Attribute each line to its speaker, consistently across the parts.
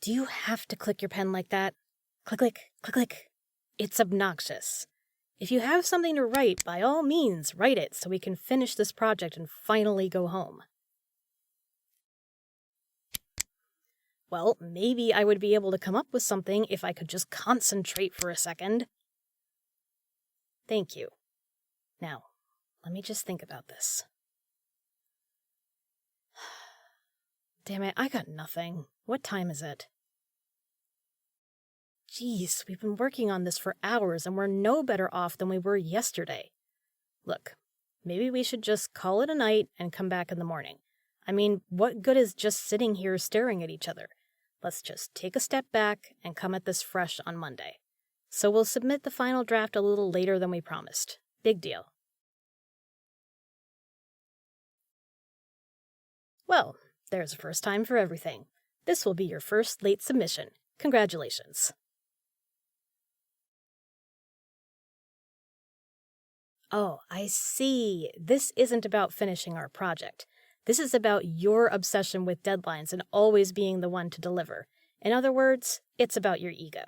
Speaker 1: Do you have to click your pen like that? Click, click, click, click. It's obnoxious. If you have something to write, by all means, write it so we can finish this project and finally go home. Well, maybe I would be able to come up with something if I could just concentrate for a second. Thank you. Now, let me just think about this. Damn it, I got nothing. What time is it? Jeez, we've been working on this for hours and we're no better off than we were yesterday. Look, maybe we should just call it a night and come back in the morning. I mean, what good is just sitting here staring at each other? Let's just take a step back and come at this fresh on Monday. So we'll submit the final draft a little later than we promised. Big deal. Well, there's a first time for everything. This will be your first late submission. Congratulations. Oh, I see. This isn't about finishing our project. This is about your obsession with deadlines and always being the one to deliver. In other words, it's about your ego.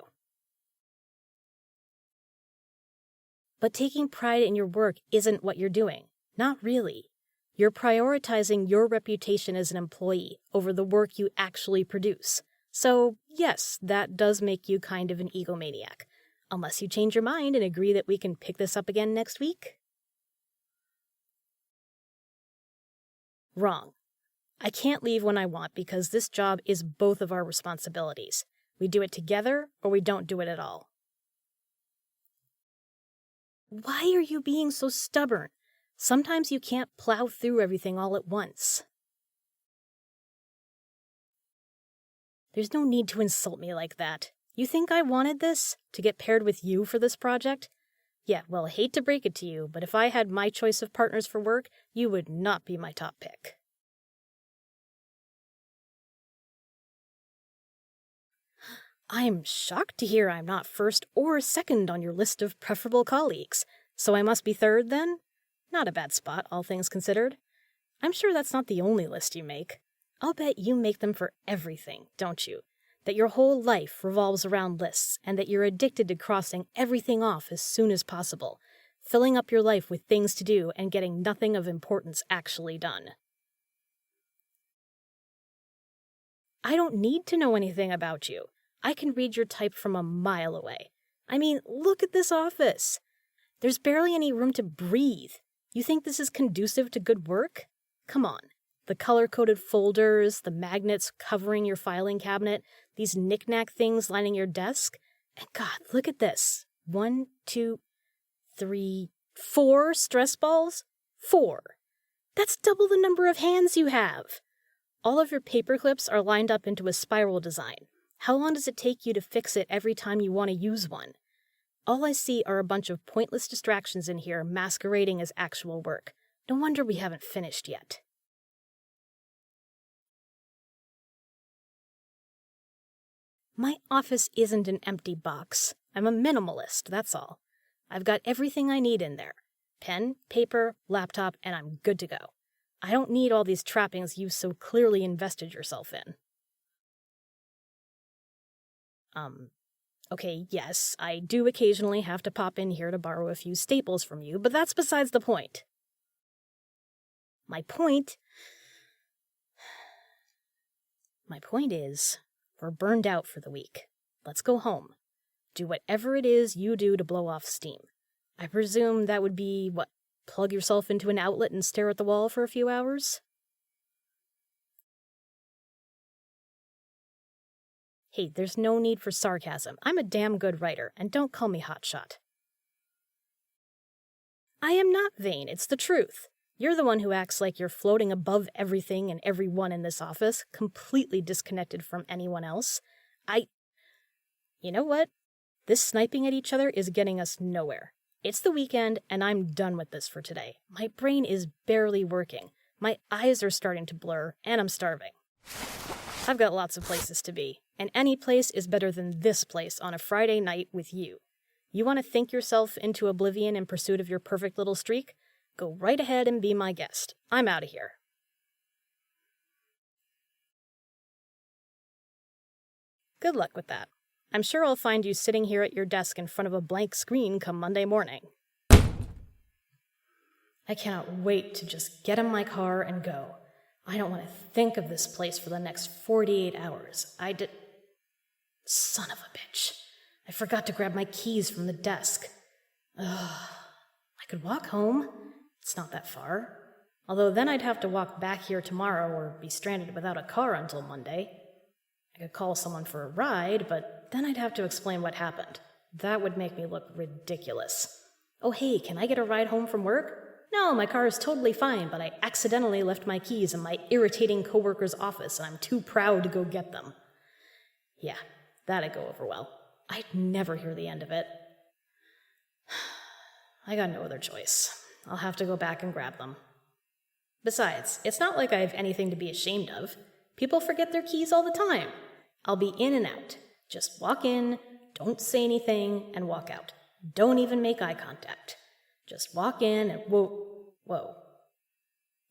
Speaker 1: But taking pride in your work isn't what you're doing. Not really. You're prioritizing your reputation as an employee over the work you actually produce. So, yes, that does make you kind of an egomaniac. Unless you change your mind and agree that we can pick this up again next week? Wrong. I can't leave when I want because this job is both of our responsibilities. We do it together or we don't do it at all. Why are you being so stubborn? Sometimes you can't plow through everything all at once. There's no need to insult me like that. You think I wanted this? To get paired with you for this project? Yeah, well, I hate to break it to you, but if I had my choice of partners for work, you would not be my top pick. I'm shocked to hear I'm not first or second on your list of preferable colleagues. So I must be third, then? Not a bad spot, all things considered. I'm sure that's not the only list you make. I'll bet you make them for everything, don't you? That your whole life revolves around lists, and that you're addicted to crossing everything off as soon as possible, filling up your life with things to do and getting nothing of importance actually done. I don't need to know anything about you. I can read your type from a mile away. I mean, look at this office. There's barely any room to breathe. You think this is conducive to good work? Come on. The color-coded folders, the magnets covering your filing cabinet, these knick-knack things lining your desk. And God, look at this. 1, 2, 3, 4 stress balls? 4. That's double the number of hands you have. All of your paper clips are lined up into a spiral design. How long does it take you to fix it every time you want to use one? All I see are a bunch of pointless distractions in here masquerading as actual work. No wonder we haven't finished yet. My office isn't an empty box. I'm a minimalist, that's all. I've got everything I need in there. Pen, paper, laptop, and I'm good to go. I don't need all these trappings you've so clearly invested yourself in. Okay, yes, I do occasionally have to pop in here to borrow a few staples from you, but that's besides the point. My point is, we're burned out for the week. Let's go home. Do whatever it is you do to blow off steam. I presume that would be, plug yourself into an outlet and stare at the wall for a few hours? Hey, there's no need for sarcasm. I'm a damn good writer, and don't call me hotshot. I am not vain, it's the truth. You're the one who acts like you're floating above everything and everyone in this office, completely disconnected from anyone else. You know what? This sniping at each other is getting us nowhere. It's the weekend, and I'm done with this for today. My brain is barely working. My eyes are starting to blur, and I'm starving. I've got lots of places to be, and any place is better than this place on a Friday night with you. You want to think yourself into oblivion in pursuit of your perfect little streak? Go right ahead and be my guest. I'm out of here. Good luck with that. I'm sure I'll find you sitting here at your desk in front of a blank screen come Monday morning. I cannot wait to just get in my car and go. I don't want to think of this place for the next 48 hours. Son of a bitch. I forgot to grab my keys from the desk. Ugh. I could walk home. It's not that far. Although then I'd have to walk back here tomorrow or be stranded without a car until Monday. I could call someone for a ride, but then I'd have to explain what happened. That would make me look ridiculous. Oh, hey, can I get a ride home from work? No, my car is totally fine, but I accidentally left my keys in my irritating coworker's office, and I'm too proud to go get them. Yeah, that'd go over well. I'd never hear the end of it. I got no other choice. I'll have to go back and grab them. Besides, it's not like I have anything to be ashamed of. People forget their keys all the time. I'll be in and out. Just walk in, don't say anything, and walk out. Don't even make eye contact. Just walk in and whoa.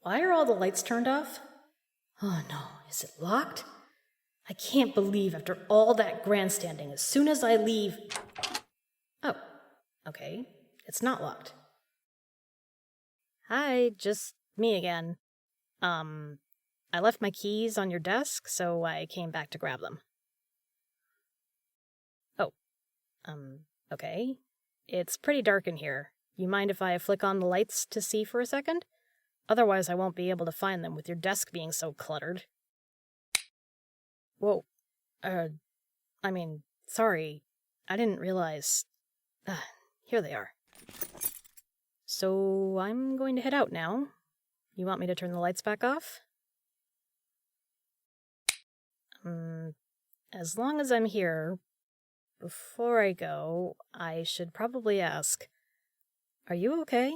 Speaker 1: Why are all the lights turned off? Oh no, is it locked? I can't believe after all that grandstanding, as soon as I leave... Oh, okay, it's not locked. Hi, just me again. I left my keys on your desk, so I came back to grab them. Oh, okay. It's pretty dark in here. You mind if I flick on the lights to see for a second? Otherwise, I won't be able to find them with your desk being so cluttered. Whoa. Sorry. I didn't realize... Here they are. So, I'm going to head out now. You want me to turn the lights back off? As long as I'm here, before I go, I should probably ask, are you okay?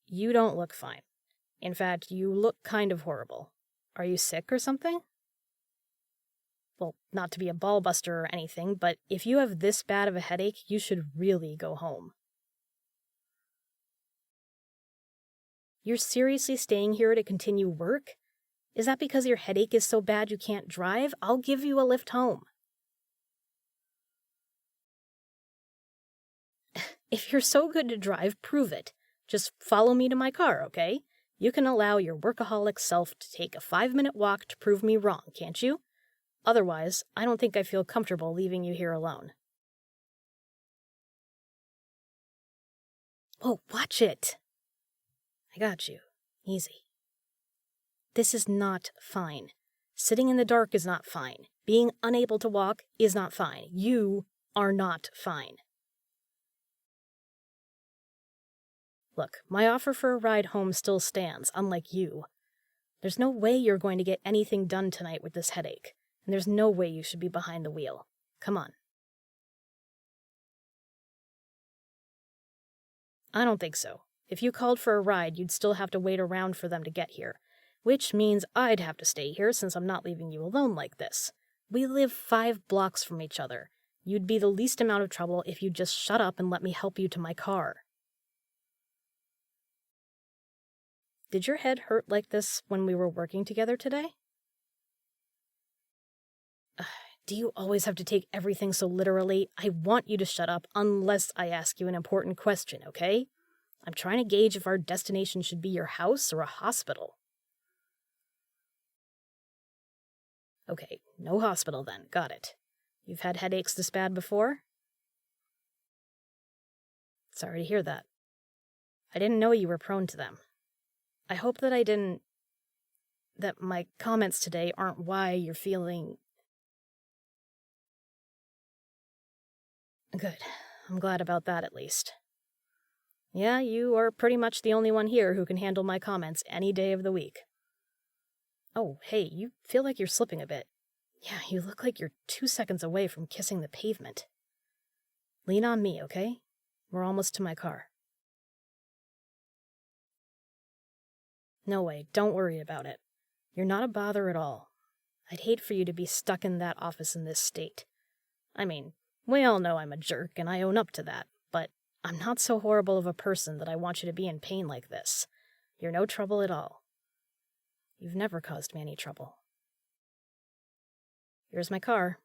Speaker 1: You don't look fine. In fact, you look kind of horrible. Are you sick or something? Well, not to be a ballbuster or anything, but if you have this bad of a headache, you should really go home. You're seriously staying here to continue work? Is that because your headache is so bad you can't drive? I'll give you a lift home. If you're so good to drive, prove it. Just follow me to my car, okay? You can allow your workaholic self to take a 5-minute walk to prove me wrong, can't you? Otherwise, I don't think I feel comfortable leaving you here alone. Oh, watch it! I got you. Easy. This is not fine. Sitting in the dark is not fine. Being unable to walk is not fine. You are not fine. Look, my offer for a ride home still stands, unlike you. There's no way you're going to get anything done tonight with this headache, and there's no way you should be behind the wheel. Come on. I don't think so. If you called for a ride, you'd still have to wait around for them to get here, which means I'd have to stay here since I'm not leaving you alone like this. We live 5 blocks from each other. You'd be the least amount of trouble if you'd just shut up and let me help you to my car. Did your head hurt like this when we were working together today? Do you always have to take everything so literally? I want you to shut up unless I ask you an important question, okay? I'm trying to gauge if our destination should be your house or a hospital. Okay, no hospital then. Got it. You've had headaches this bad before? Sorry to hear that. I didn't know you were prone to them. I hope that that my comments today aren't why you're feeling... Good. I'm glad about that at least. Yeah, you are pretty much the only one here who can handle my comments any day of the week. Oh, hey, you feel like you're slipping a bit. Yeah, you look like you're 2 seconds away from kissing the pavement. Lean on me, okay? We're almost to my car. No way, don't worry about it. You're not a bother at all. I'd hate for you to be stuck in that office in this state. I mean, we all know I'm a jerk, and I own up to that, but I'm not so horrible of a person that I want you to be in pain like this. You're no trouble at all. You've never caused me any trouble. Here's my car.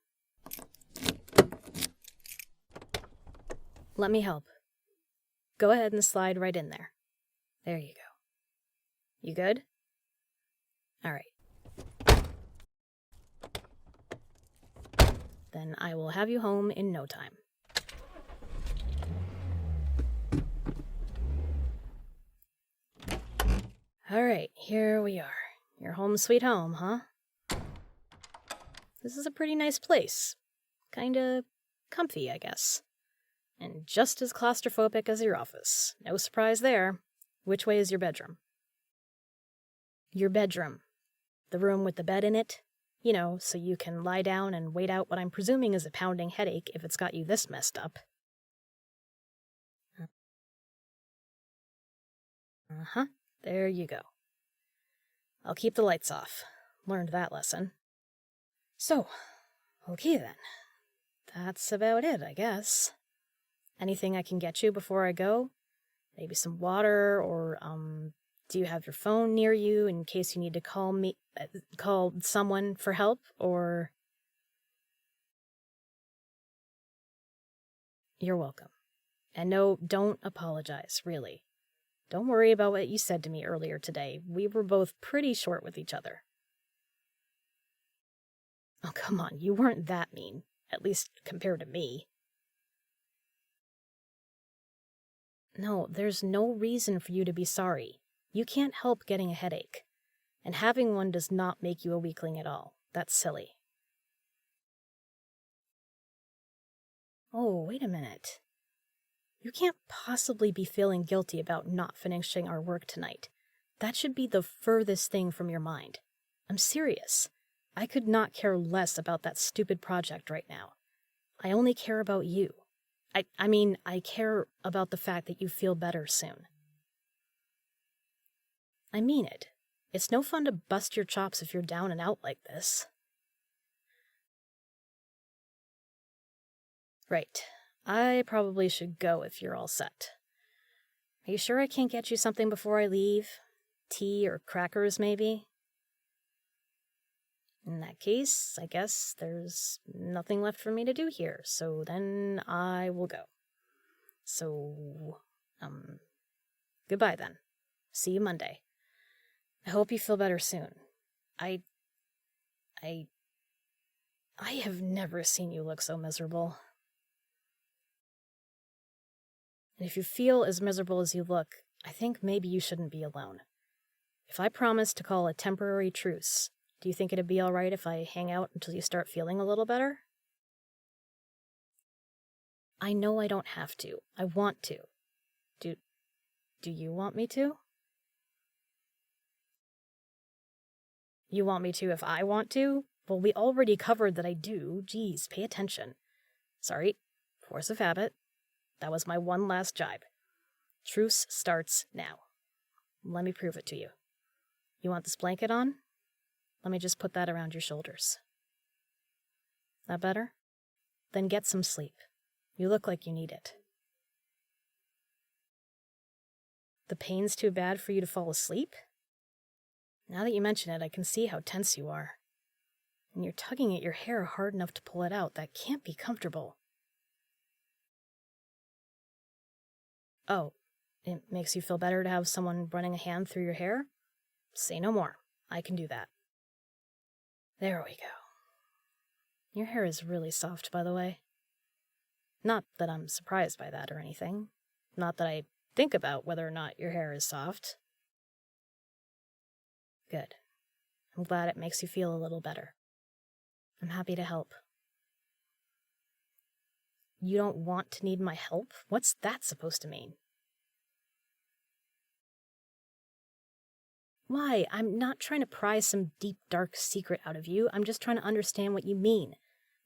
Speaker 1: Let me help. Go ahead and slide right in there. There you go. You good? All right. Then I will have you home in no time. All right, here we are. Your home sweet home, huh? This is a pretty nice place. Kinda comfy, I guess. And just as claustrophobic as your office. No surprise there. Which way is your bedroom? Your bedroom. The room with the bed in it. You know, so you can lie down and wait out what I'm presuming is a pounding headache if it's got you this messed up. Uh-huh. There you go. I'll keep the lights off. Learned that lesson. So, okay then. That's about it, I guess. Anything I can get you before I go? Maybe some water, or, do you have your phone near you in case you need to call someone for help, or... You're welcome. And no, don't apologize, really. Don't worry about what you said to me earlier today. We were both pretty short with each other. Oh, come on, you weren't that mean. At least compared to me. No, there's no reason for you to be sorry. You can't help getting a headache. And having one does not make you a weakling at all. That's silly. Oh, wait a minute. You can't possibly be feeling guilty about not finishing our work tonight. That should be the furthest thing from your mind. I'm serious. I could not care less about that stupid project right now. I only care about you. I care about the fact that you feel better soon. I mean it. It's no fun to bust your chops if you're down and out like this. Right. I probably should go if you're all set. Are you sure I can't get you something before I leave? Tea or crackers, maybe? In that case, I guess there's nothing left for me to do here, so then I will go. So, goodbye then. See you Monday. I hope you feel better soon. I have never seen you look so miserable. And if you feel as miserable as you look, I think maybe you shouldn't be alone. If I promise to call a temporary truce, do you think it'd be all right if I hang out until you start feeling a little better? I know I don't have to. I want to. Do you want me to? You want me to if I want to? Well, we already covered that I do. Geez, pay attention. Sorry. Force of habit. That was my one last jibe. Truce starts now. Let me prove it to you. You want this blanket on? Let me just put that around your shoulders. That better? Then get some sleep. You look like you need it. The pain's too bad for you to fall asleep? Now that you mention it, I can see how tense you are. And you're tugging at your hair hard enough to pull it out. That can't be comfortable. Oh, it makes you feel better to have someone running a hand through your hair? Say no more. I can do that. There we go. Your hair is really soft, by the way. Not that I'm surprised by that or anything. Not that I think about whether or not your hair is soft. Good. I'm glad it makes you feel a little better. I'm happy to help. You don't want to need my help? What's that supposed to mean? Why? I'm not trying to pry some deep, dark secret out of you. I'm just trying to understand what you mean.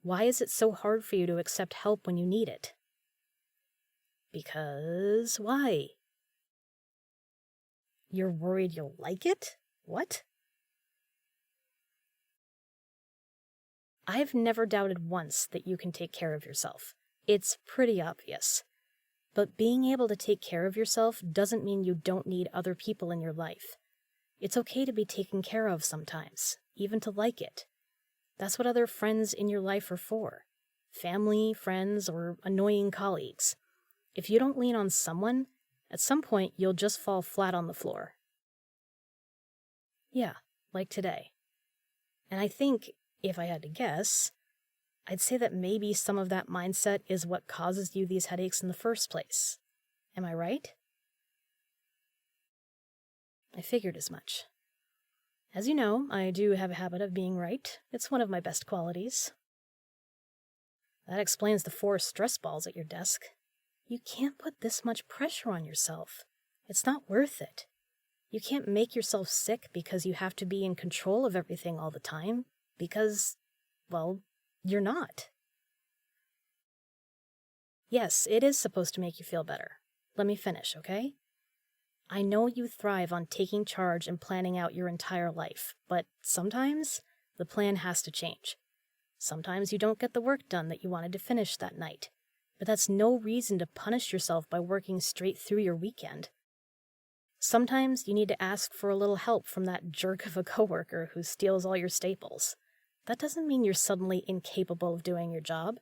Speaker 1: Why is it so hard for you to accept help when you need it? Because why? You're worried you'll like it? What? I've never doubted once that you can take care of yourself. It's pretty obvious. But being able to take care of yourself doesn't mean you don't need other people in your life. It's okay to be taken care of sometimes, even to like it. That's what other friends in your life are for. Family, friends, or annoying colleagues. If you don't lean on someone, at some point you'll just fall flat on the floor. Yeah, like today. And I think, if I had to guess, I'd say that maybe some of that mindset is what causes you these headaches in the first place. Am I right? I figured as much. As you know, I do have a habit of being right. It's one of my best qualities. That explains the 4 stress balls at your desk. You can't put this much pressure on yourself. It's not worth it. You can't make yourself sick because you have to be in control of everything all the time, because, well, you're not. Yes, it is supposed to make you feel better. Let me finish, okay? I know you thrive on taking charge and planning out your entire life, but sometimes the plan has to change. Sometimes you don't get the work done that you wanted to finish that night, but that's no reason to punish yourself by working straight through your weekend. Sometimes you need to ask for a little help from that jerk of a coworker who steals all your staples. That doesn't mean you're suddenly incapable of doing your job.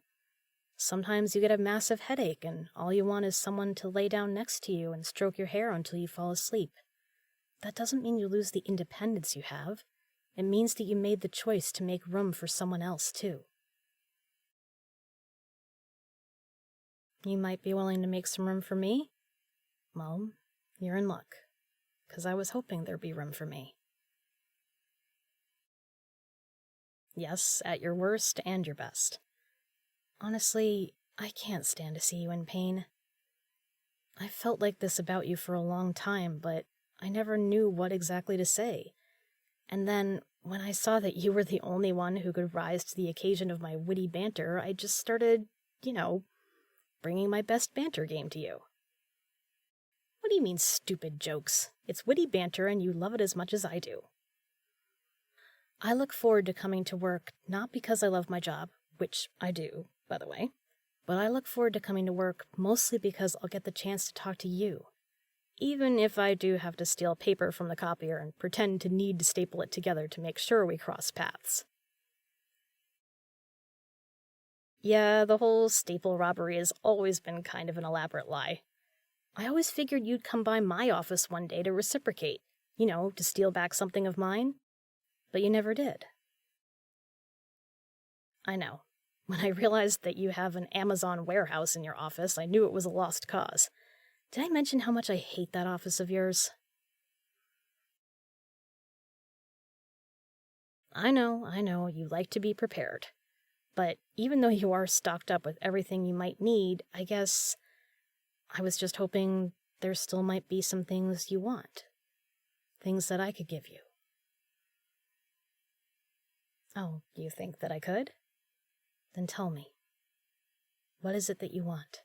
Speaker 1: Sometimes you get a massive headache and all you want is someone to lay down next to you and stroke your hair until you fall asleep. That doesn't mean you lose the independence you have. It means that you made the choice to make room for someone else, too. You might be willing to make some room for me? Well, you're in luck, because I was hoping there'd be room for me. Yes, at your worst and your best. Honestly, I can't stand to see you in pain. I felt like this about you for a long time, but I never knew what exactly to say. And then, when I saw that you were the only one who could rise to the occasion of my witty banter, I just started, bringing my best banter game to you. What do you mean, stupid jokes? It's witty banter and you love it as much as I do. I look forward to coming to work not because I love my job, which I do, by the way, but I look forward to coming to work mostly because I'll get the chance to talk to you. Even if I do have to steal paper from the copier and pretend to need to staple it together to make sure we cross paths. Yeah, the whole staple robbery has always been kind of an elaborate lie. I always figured you'd come by my office one day to reciprocate, to steal back something of mine. But you never did. I know. When I realized that you have an Amazon warehouse in your office, I knew it was a lost cause. Did I mention how much I hate that office of yours? I know, you like to be prepared. But even though you are stocked up with everything you might need, I guess I was just hoping there still might be some things you want. Things that I could give you. Oh, you think that I could? Then tell me. What is it that you want?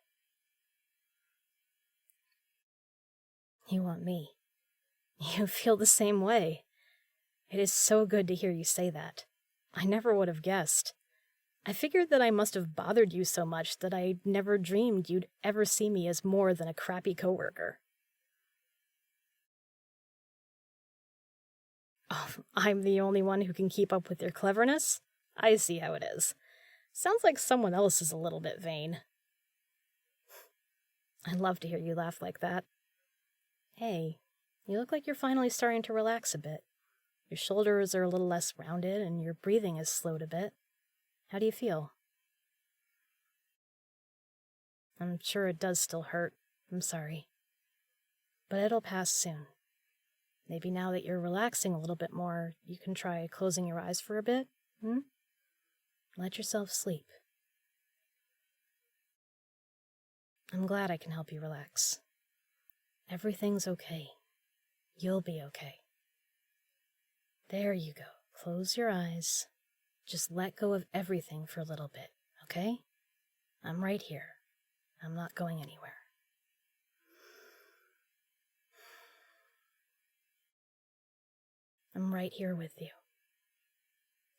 Speaker 1: You want me. You feel the same way. It is so good to hear you say that. I never would have guessed. I figured that I must have bothered you so much that I never dreamed you'd ever see me as more than a crappy coworker. Oh, I'm the only one who can keep up with your cleverness? I see how it is. Sounds like someone else is a little bit vain. I love to hear you laugh like that. Hey, you look like you're finally starting to relax a bit. Your shoulders are a little less rounded and your breathing has slowed a bit. How do you feel? I'm sure it does still hurt. I'm sorry. But it'll pass soon. Maybe now that you're relaxing a little bit more, you can try closing your eyes for a bit, Let yourself sleep. I'm glad I can help you relax. Everything's okay. You'll be okay. There you go. Close your eyes. Just let go of everything for a little bit, okay? I'm right here. I'm not going anywhere. I'm right here with you.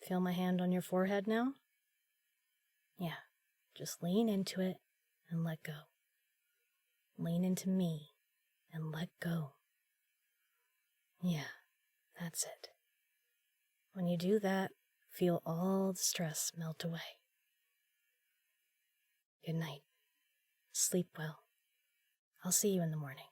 Speaker 1: Feel my hand on your forehead now? Yeah, just lean into it and let go. Lean into me and let go. Yeah, that's it. When you do that, Feel all the stress melt away. Good night. Sleep well. I'll see you in the morning.